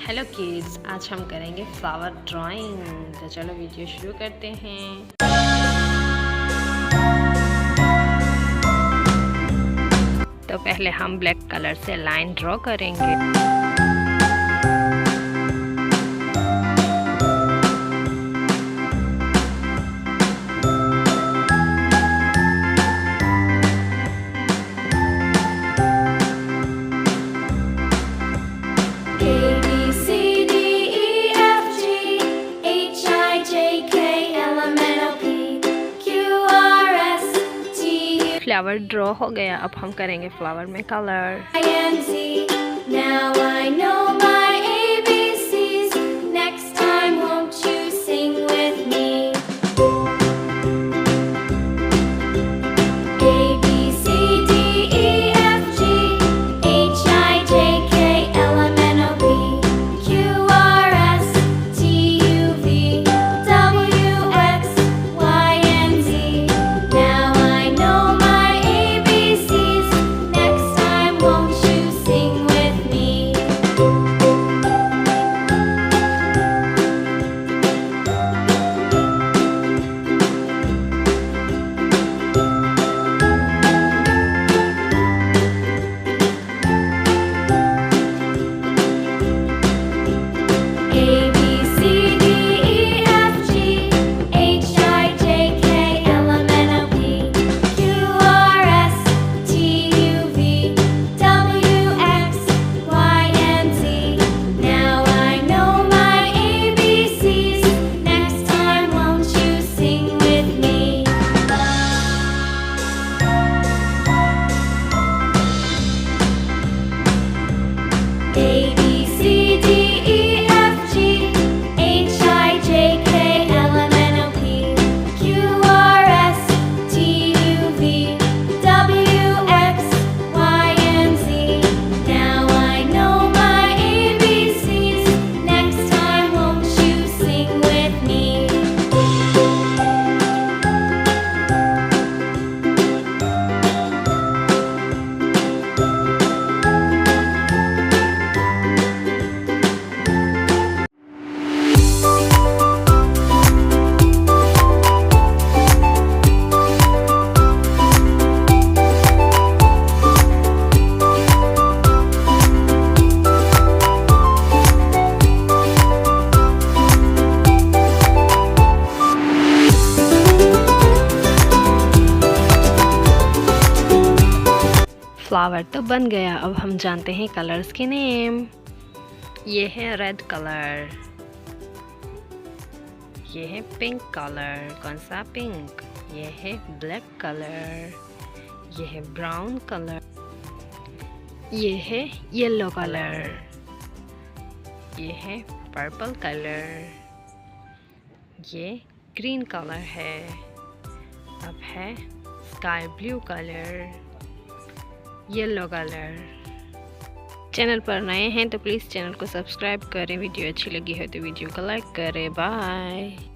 Hello kids, आज हम करेंगे फ्लावर ड्राइंग। तो चलो वीडियो शुरू करते हैं। तो पहले हम ब्लैक कलर से लाइन ड्रॉ करेंगे। फ्लावर ड्रॉ हो गया, अब हम करेंगे फ्लावर में कलर। फ्लावर तो बन गया, अब हम जानते हैं कलर्स के नेम। ये है रेड कलर, ये है पिंक कलर। कौन सा पिंक? ये है ब्लैक कलर, ये है ब्राउन कलर, ये है येलो कलर, ये है पर्पल कलर, ये ग्रीन कलर है। अब है sky blue colour, yellow colour. Channel पर नए हैं तो प्लीज़ चैनल को सब्सक्राइब करें। वीडियो अच्छी लगी हो तो वीडियो को लाइक करें। बाय।